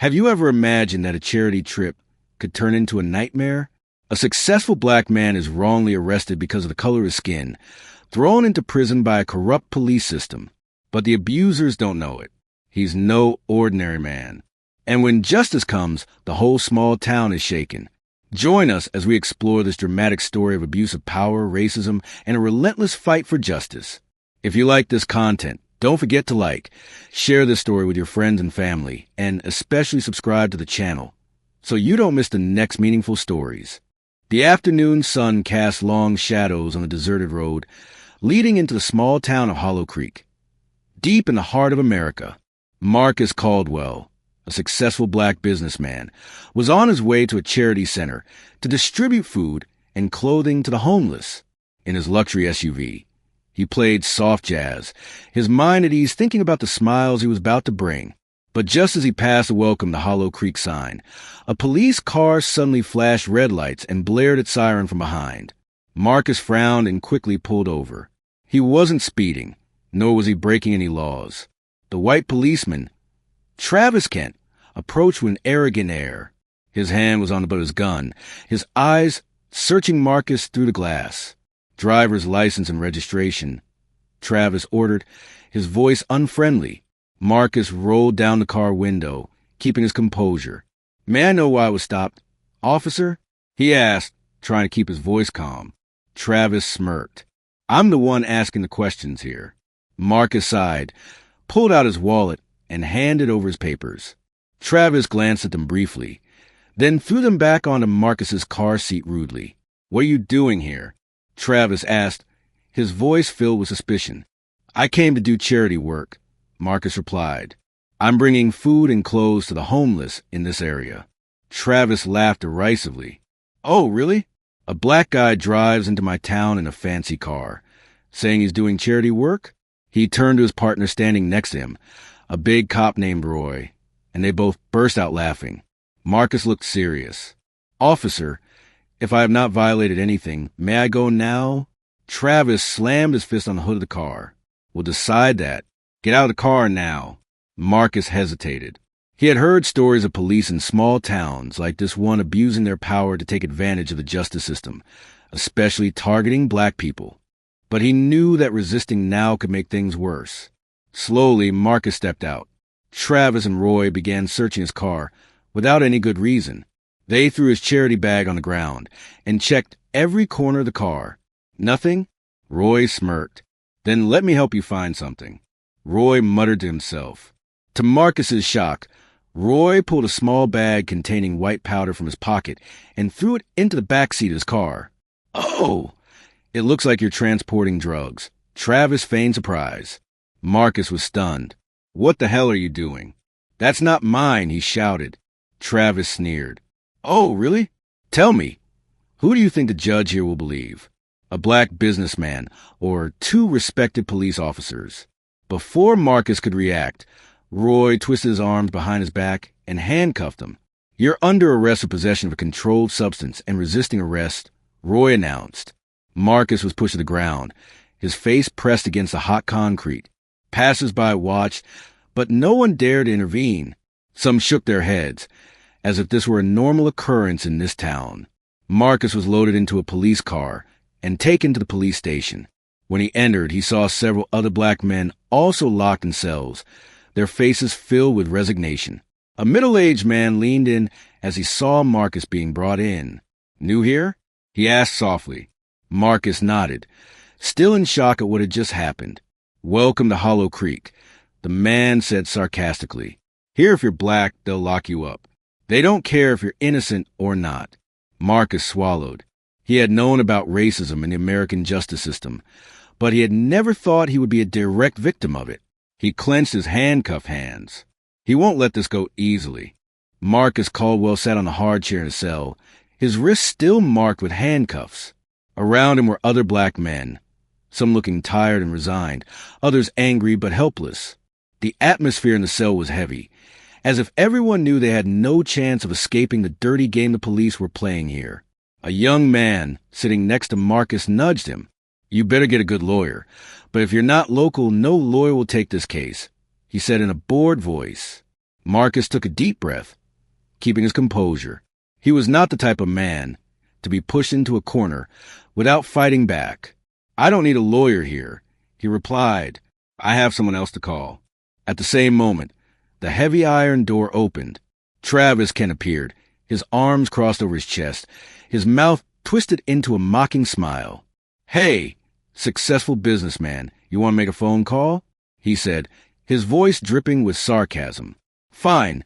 Have you ever imagined that a charity trip could turn into a nightmare? A successful black man is wrongly arrested because of the color of his skin, thrown into prison by a corrupt police system. But the abusers don't know it. He's no ordinary man. And when justice comes, the whole small town is shaken. Join us as we explore this dramatic story of abuse of power, racism, and a relentless fight for justice. If you like this content, don't forget to like, share this story with your friends and family, and especially subscribe to the channel so you don't miss the next meaningful stories. The afternoon sun cast long shadows on the deserted road, leading into the small town of Hollow Creek. Deep in the heart of America, Marcus Caldwell, a successful black businessman, was on his way to a charity center to distribute food and clothing to the homeless. In his luxury SUV, he played soft jazz, his mind at ease thinking about the smiles he was about to bring. But just as he passed the welcome to Hollow Creek sign, a police car suddenly flashed red lights and blared its siren from behind. Marcus frowned and quickly pulled over. He wasn't speeding, nor was he breaking any laws. The white policeman, Travis Kent, approached with an arrogant air. His hand was on the butt of his gun, his eyes searching Marcus through the glass. "Driver's license and registration," Travis ordered, his voice unfriendly. Marcus rolled down the car window, keeping his composure. "May I know why I was stopped, officer?" he asked, trying to keep his voice calm. Travis smirked. "I'm the one asking the questions here." Marcus sighed, pulled out his wallet, and handed over his papers. Travis glanced at them briefly, then threw them back onto Marcus's car seat rudely. "What are you doing here?" Travis asked, his voice filled with suspicion. "I came to do charity work," Marcus replied. "I'm bringing food and clothes to the homeless in this area." Travis laughed derisively. "Oh, really? A black guy drives into my town in a fancy car, saying he's doing charity work?" He turned to his partner standing next to him, a big cop named Roy, and they both burst out laughing. Marcus looked serious. "Officer, if I have not violated anything, may I go now?" Travis slammed his fist on the hood of the car. "We'll decide that. Get out of the car now." Marcus hesitated. He had heard stories of police in small towns like this one abusing their power to take advantage of the justice system, especially targeting black people. But he knew that resisting now could make things worse. Slowly, Marcus stepped out. Travis and Roy began searching his car without any good reason. They threw his charity bag on the ground and checked every corner of the car. "Nothing?" Roy smirked. "Then let me help you find something." Roy muttered to himself. To Marcus's shock, Roy pulled a small bag containing white powder from his pocket and threw it into the back seat of his car. "Oh, it looks like you're transporting drugs." Travis feigned surprise. Marcus was stunned. "What the hell are you doing?" "That's not mine," he shouted. Travis sneered. "Oh, really? Tell me, who do you think the judge here will believe? A black businessman or two respected police officers?" Before Marcus could react, Roy twisted his arms behind his back and handcuffed him. "You're under arrest for possession of a controlled substance and resisting arrest," Roy announced. Marcus was pushed to the ground, his face pressed against the hot concrete. Passers-by watched, but no one dared to intervene. Some shook their heads, as if this were a normal occurrence in this town. Marcus was loaded into a police car and taken to the police station. When he entered, he saw several other black men also locked in cells, their faces filled with resignation. A middle-aged man leaned in as he saw Marcus being brought in. "New here?" he asked softly. Marcus nodded, still in shock at what had just happened. "Welcome to Hollow Creek," the man said sarcastically. "Here, if you're black, they'll lock you up. They don't care if you're innocent or not." Marcus swallowed. He had known about racism in the American justice system, but he had never thought he would be a direct victim of it. He clenched his handcuffed hands. He won't let this go easily. Marcus Caldwell sat on a hard chair in his cell, his wrists still marked with handcuffs. Around him were other black men, some looking tired and resigned, others angry but helpless. The atmosphere in the cell was heavy, as if everyone knew they had no chance of escaping the dirty game the police were playing here. A young man sitting next to Marcus nudged him. "You better get a good lawyer, but if you're not local, no lawyer will take this case," he said in a bored voice. Marcus took a deep breath, keeping his composure. He was not the type of man to be pushed into a corner without fighting back. "I don't need a lawyer here," he replied. "I have someone else to call." At the same moment, the heavy iron door opened. Travis Kent appeared, his arms crossed over his chest, his mouth twisted into a mocking smile. "Hey, successful businessman, you want to make a phone call?" he said, his voice dripping with sarcasm. "Fine,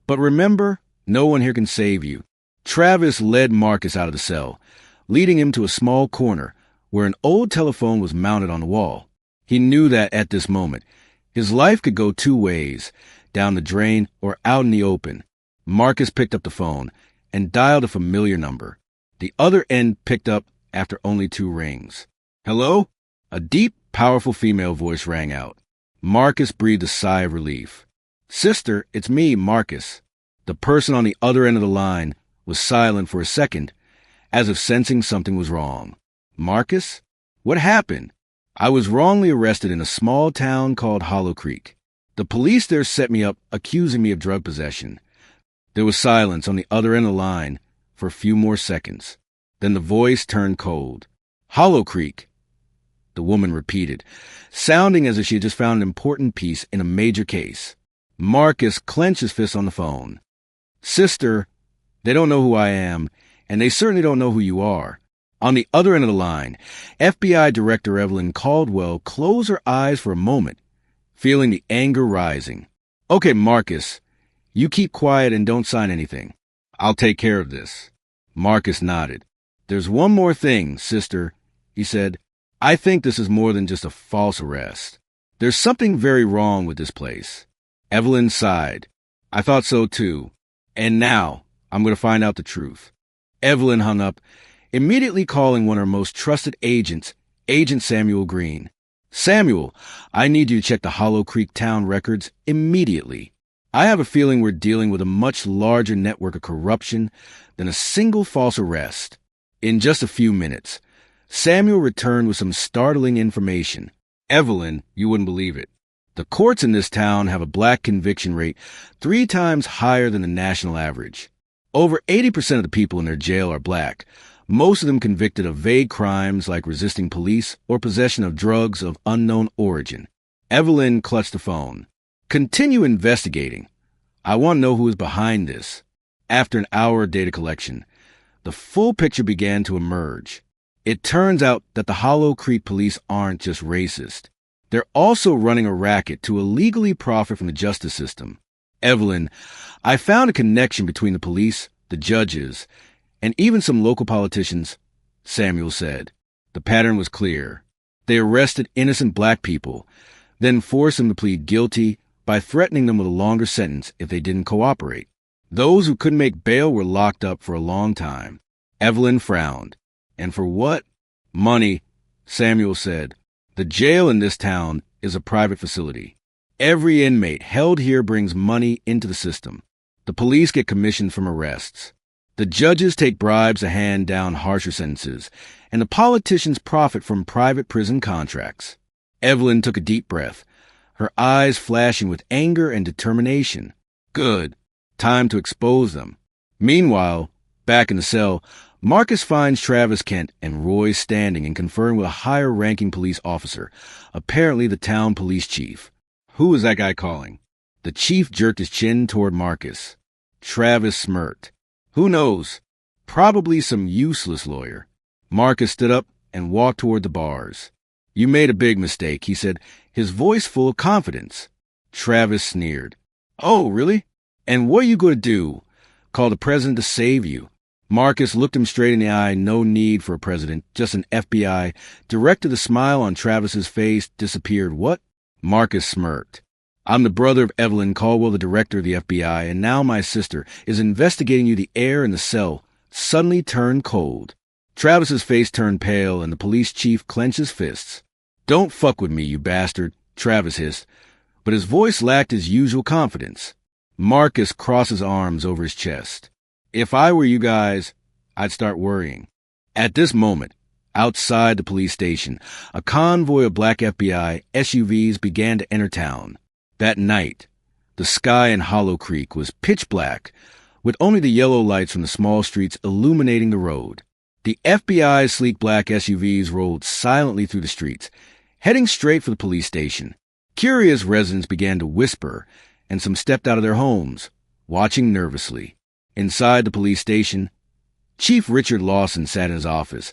but remember, no one here can save you." Travis led Marcus out of the cell, leading him to a small corner where an old telephone was mounted on the wall. He knew that at this moment, his life could go two ways, down the drain or out in the open. Marcus picked up the phone and dialed a familiar number. The other end picked up after only 2 rings. "Hello?" A deep, powerful female voice rang out. Marcus breathed a sigh of relief. "Sister, it's me, Marcus." The person on the other end of the line was silent for a second, as if sensing something was wrong. "Marcus? What happened?" "I was wrongly arrested in a small town called Hollow Creek. The police there set me up, accusing me of drug possession." There was silence on the other end of the line for a few more seconds. Then the voice turned cold. "Hollow Creek," the woman repeated, sounding as if she had just found an important piece in a major case. Marcus clenched his fist on the phone. "Sister, they don't know who I am, and they certainly don't know who you are." On the other end of the line, FBI Director Evelyn Caldwell closed her eyes for a moment, feeling the anger rising. "Okay, Marcus, you keep quiet and don't sign anything. I'll take care of this." Marcus nodded. "There's one more thing, sister," he said. "I think this is more than just a false arrest. There's something very wrong with this place." Evelyn sighed. "I thought so too. And now I'm going to find out the truth." Evelyn hung up, immediately calling one of her most trusted agents, Agent Samuel Green. "Samuel, I need you to check the Hollow Creek town records immediately. I have a feeling we're dealing with a much larger network of corruption than a single false arrest." In just a few minutes, Samuel returned with some startling information. "Evelyn, you wouldn't believe it. The courts in this town have a black conviction rate 3 times higher than the national average. Over 80% of the people in their jail are black, most of them convicted of vague crimes like resisting police or possession of drugs of unknown origin." Evelyn clutched the phone. "Continue investigating. I want to know who is behind this." After an hour of data collection, the full picture began to emerge. It turns out that the Hollow Creek police aren't just racist. They're also running a racket to illegally profit from the justice system. "Evelyn, I found a connection between the police, the judges, and even some local politicians," Samuel said. The pattern was clear. They arrested innocent black people, then forced them to plead guilty by threatening them with a longer sentence if they didn't cooperate. Those who couldn't make bail were locked up for a long time. Evelyn frowned. "And for what?" "Money," Samuel said. "The jail in this town is a private facility. Every inmate held here brings money into the system. The police get commissions from arrests. The judges take bribes to hand down harsher sentences, and the politicians profit from private prison contracts." Evelyn took a deep breath, her eyes flashing with anger and determination. "Good. Time to expose them." Meanwhile, back in the cell, Marcus finds Travis Kent and Roy standing and conferring with a higher-ranking police officer, apparently the town police chief. "Who is that guy calling?" The chief jerked his chin toward Marcus. Travis smirked. "Who knows? Probably some useless lawyer." Marcus stood up and walked toward the bars. "You made a big mistake," he said, his voice full of confidence. Travis sneered. "Oh, really? And what are you going to do? Call the president to save you?" Marcus looked him straight in the eye. No need for a president, just an FBI. Director, the smile on Travis's face disappeared. "What?" Marcus smirked. "I'm the brother of Evelyn Caldwell, the director of the FBI, and now my sister is investigating you." The air in the cell suddenly turned cold. Travis's face turned pale, and the police chief clenched his fists. "Don't fuck with me, you bastard," Travis hissed, but his voice lacked his usual confidence. Marcus crossed his arms over his chest. "If I were you guys, I'd start worrying." At this moment, outside the police station, a convoy of black FBI SUVs began to enter town. That night, The sky in Hollow Creek was pitch black, with only the yellow lights from the small streets illuminating the road. The FBI's sleek black SUVs rolled silently through the streets, heading straight for the police station. Curious residents began to whisper, and some stepped out of their homes, watching nervously. Inside the police station, Chief Richard Lawson sat in his office,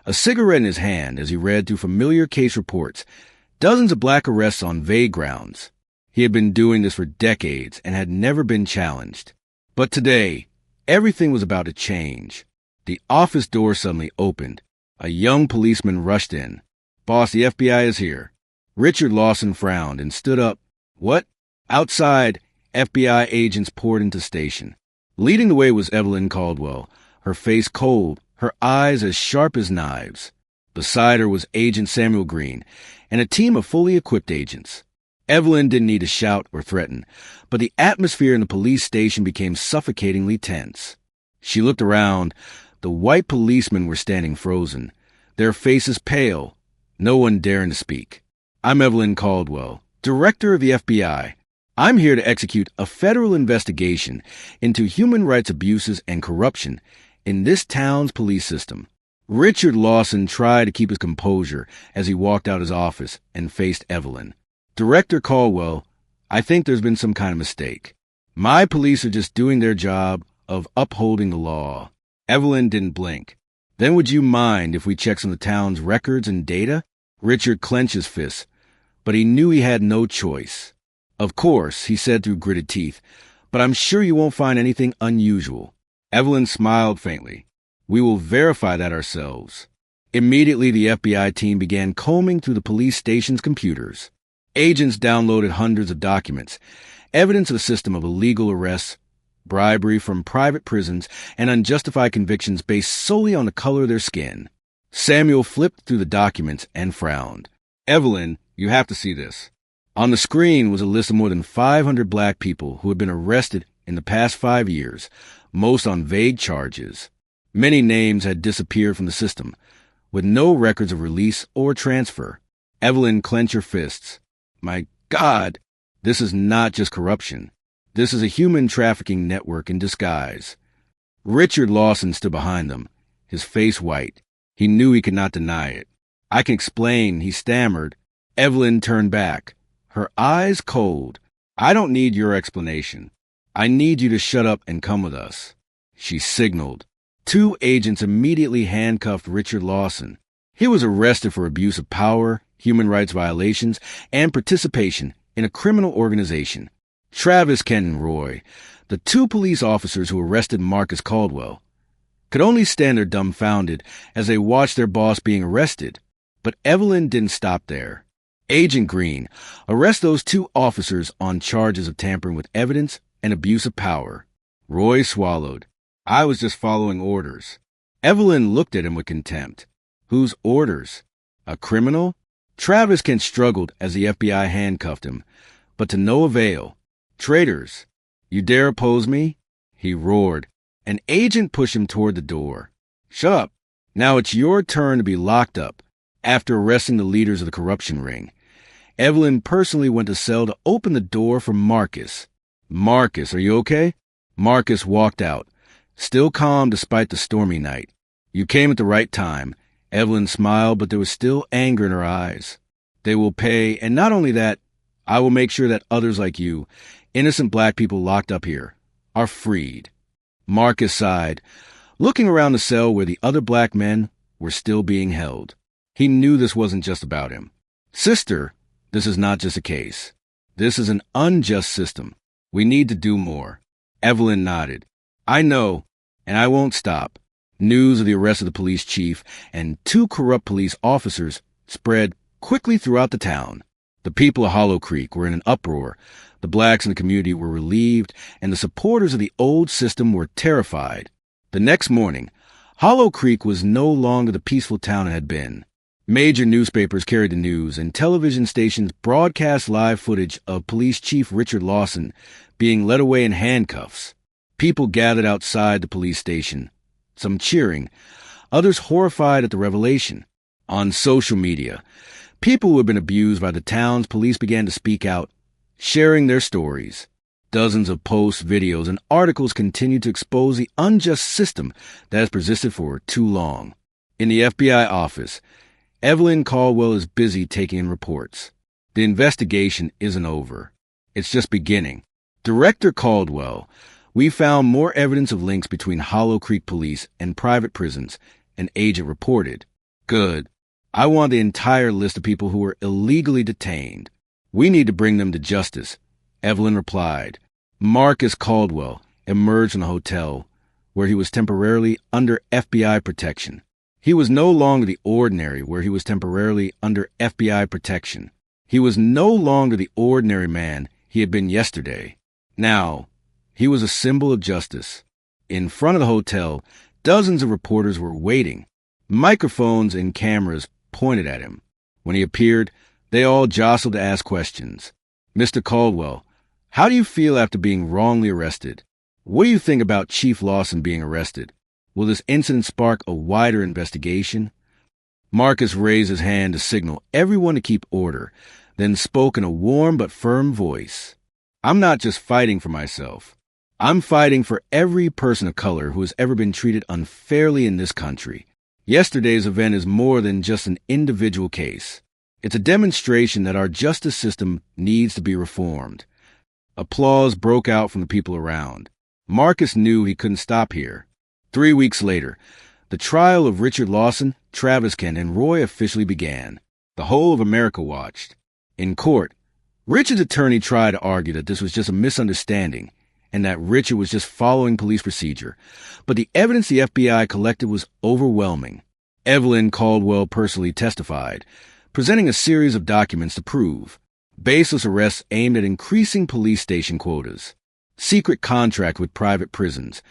a cigarette in his hand as he read through familiar case reports, dozens of black arrests on vague grounds. He had been doing this for decades and had never been challenged. But today, everything was about to change. The office door suddenly opened. A young policeman rushed in. "Boss, the FBI is here." Richard Lawson frowned and stood up. "What?" Outside, FBI agents poured into station. Leading the way was Evelyn Caldwell, her face cold, her eyes as sharp as knives. Beside her was Agent Samuel Green and a team of fully equipped agents. Evelyn didn't need to shout or threaten, but the atmosphere in the police station became suffocatingly tense. She looked around. The white policemen were standing frozen, their faces pale, no one daring to speak. "I'm Evelyn Caldwell, Director of the FBI. I'm here to execute a federal investigation into human rights abuses and corruption in this town's police system." Richard Lawson tried to keep his composure as he walked out his office and faced Evelyn. "Director Caldwell, I think there's been some kind of mistake. My police are just doing their job of upholding the law." Evelyn didn't blink. "Then would you mind if we check some of the town's records and data?" Richard clenched his fists, but he knew he had no choice. "Of course," he said through gritted teeth, "but I'm sure you won't find anything unusual." Evelyn smiled faintly. "We will verify that ourselves." Immediately, the FBI team began combing through the police station's computers. Agents downloaded hundreds of documents, evidence of a system of illegal arrests, bribery from private prisons, and unjustified convictions based solely on the color of their skin. Samuel flipped through the documents and frowned. "Evelyn, you have to see this." On the screen was a list of more than 500 black people who had been arrested in the past 5 years, most on vague charges. Many names had disappeared from the system, with no records of release or transfer. Evelyn clenched her fists. "My God, this is not just corruption. This is a human trafficking network in disguise." Richard Lawson stood behind them, his face white. He knew he could not deny it. "I can explain," he stammered. Evelyn turned back, her eyes cold. "I don't need your explanation. I need you to shut up and come with us." She signaled. 2 agents immediately handcuffed Richard Lawson. He was arrested for abuse of power, human rights violations, and participation in a criminal organization. Travis, Ken, and Roy, the 2 police officers who arrested Marcus Caldwell, could only stand there dumbfounded as they watched their boss being arrested. But Evelyn didn't stop there. "Agent Green, arrest those 2 officers on charges of tampering with evidence and abuse of power." Roy swallowed. "I was just following orders." Evelyn looked at him with contempt. "Whose orders? A criminal?" Travis Kent struggled as the FBI handcuffed him, but to no avail. "Traitors, you dare oppose me?" he roared. An agent pushed him toward the door. "Shut up. Now it's your turn to be locked up." After arresting the leaders of the corruption ring, Evelyn personally went to cell to open the door for Marcus. "Marcus, are you okay?" Marcus walked out, still calm despite the stormy night. "You came at the right time." Evelyn smiled, but there was still anger in her eyes. "They will pay, and not only that, I will make sure that others like you, innocent black people locked up here, are freed." Marcus sighed, looking around the cell where the other black men were still being held. He knew this wasn't just about him. "Sister, this is not just a case. This is an unjust system. We need to do more." Evelyn nodded. "I know, and I won't stop." News of the arrest of the police chief and 2 corrupt police officers spread quickly throughout the town. The people of Hollow Creek were in an uproar. The blacks in the community were relieved, and the supporters of the old system were terrified. The next morning, Hollow Creek was no longer the peaceful town it had been. Major newspapers carried the news, and television stations broadcast live footage of Police Chief Richard Lawson being led away in handcuffs. People gathered outside the police station, some cheering, others horrified at the revelation. On social media, people who had been abused by the town's police began to speak out, sharing their stories. Dozens of posts, videos, and articles continue to expose the unjust system that has persisted for too long. In the FBI office, Evelyn Caldwell is busy taking in reports. The investigation isn't over. It's just beginning. Director Caldwell, we found more evidence of links between Hollow Creek Police and private prisons, an agent reported. Good. I want the entire list of people who were illegally detained. We need to bring them to justice, Evelyn replied. Marcus Caldwell emerged from the hotel, where he was temporarily under FBI protection. He was no longer the ordinary where he was temporarily under FBI protection. He was no longer the ordinary man he had been yesterday. Now, he was a symbol of justice. In front of the hotel, dozens of reporters were waiting. Microphones and cameras pointed at him. When he appeared, they all jostled to ask questions. Mr. Caldwell, how do you feel after being wrongly arrested? What do you think about Chief Lawson being arrested? Will this incident spark a wider investigation? Marcus raised his hand to signal everyone to keep order, then spoke in a warm but firm voice. I'm not just fighting for myself. I'm fighting for every person of color who has ever been treated unfairly in this country. Yesterday's event is more than just an individual case. It's a demonstration that our justice system needs to be reformed. Applause broke out from the people around. Marcus knew he couldn't stop here. 3 weeks later, the trial of Richard Lawson, Travis Kent, and Roy officially began. The whole of America watched. In court, Richard's attorney tried to argue that this was just a misunderstanding and that Richard was just following police procedure, but the evidence the FBI collected was overwhelming. Evelyn Caldwell personally testified, presenting a series of documents to prove baseless arrests aimed at increasing police station quotas, secret contract with private prisons,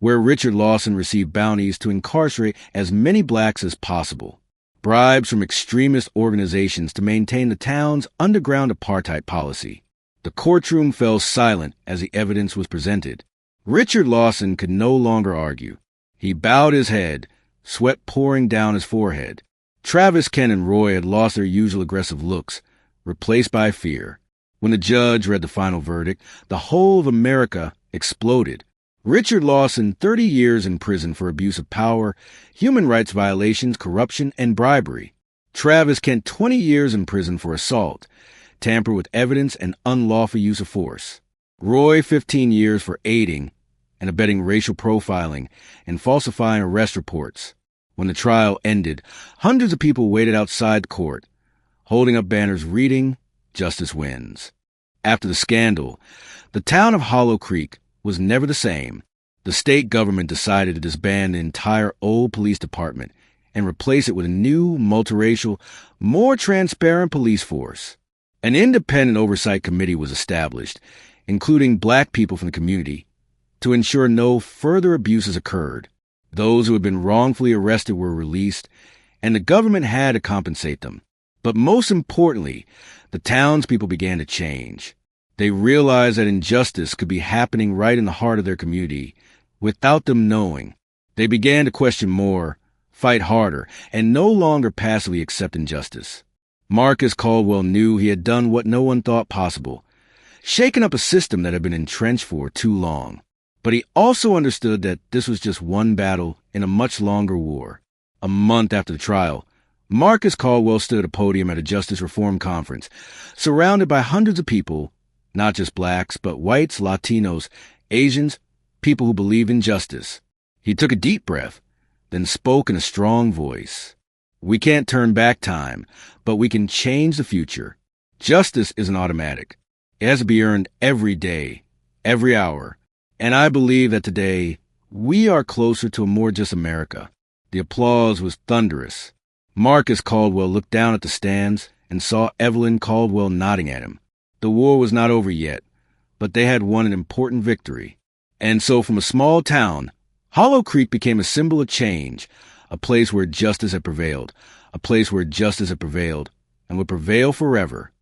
where Richard Lawson received bounties to incarcerate as many blacks as possible, bribes from extremist organizations to maintain the town's underground apartheid policy. The courtroom fell silent as the evidence was presented. Richard Lawson could no longer argue. He bowed his head, sweat pouring down his forehead. Travis Kent and Roy had lost their usual aggressive looks, replaced by fear. When the judge read the final verdict, the whole of America exploded. Richard Lawson, 30 years in prison for abuse of power, human rights violations, corruption, and bribery. Travis Kent, 20 years in prison for assault, tamper with evidence, and unlawful use of force. Roy, 15 years for aiding and abetting racial profiling and falsifying arrest reports. When the trial ended, hundreds of people waited outside the court, holding up banners reading, "Justice wins." After the scandal, the town of Hollow Creek was never the same. The state government decided to disband the entire old police department and replace it with a new, multiracial, more transparent police force. An independent oversight committee was established, including black people from the community, to ensure no further abuses occurred. Those who had been wrongfully arrested were released, and the government had to compensate them. But most importantly, the townspeople began to change. They realized that injustice could be happening right in the heart of their community without them knowing. They began to question more, fight harder, and no longer passively accept injustice. Marcus Caldwell knew he had done what no one thought possible, shaken up a system that had been entrenched for too long. But he also understood that this was just one battle in a much longer war. A month after the trial, Marcus Caldwell stood at a podium at a justice reform conference, surrounded by hundreds of people, not just blacks, but whites, Latinos, Asians, people who believed in justice. He took a deep breath, then spoke in a strong voice. We can't turn back time, but we can change the future. Justice isn't automatic. It has to be earned every day, every hour. And I believe that today, we are closer to a more just America. The applause was thunderous. Marcus Caldwell looked down at the stands and saw Evelyn Caldwell nodding at him. The war was not over yet, but they had won an important victory. And so from a small town, Hollow Creek became a symbol of change, a place where justice had prevailed, a place where justice had prevailed and would prevail forever.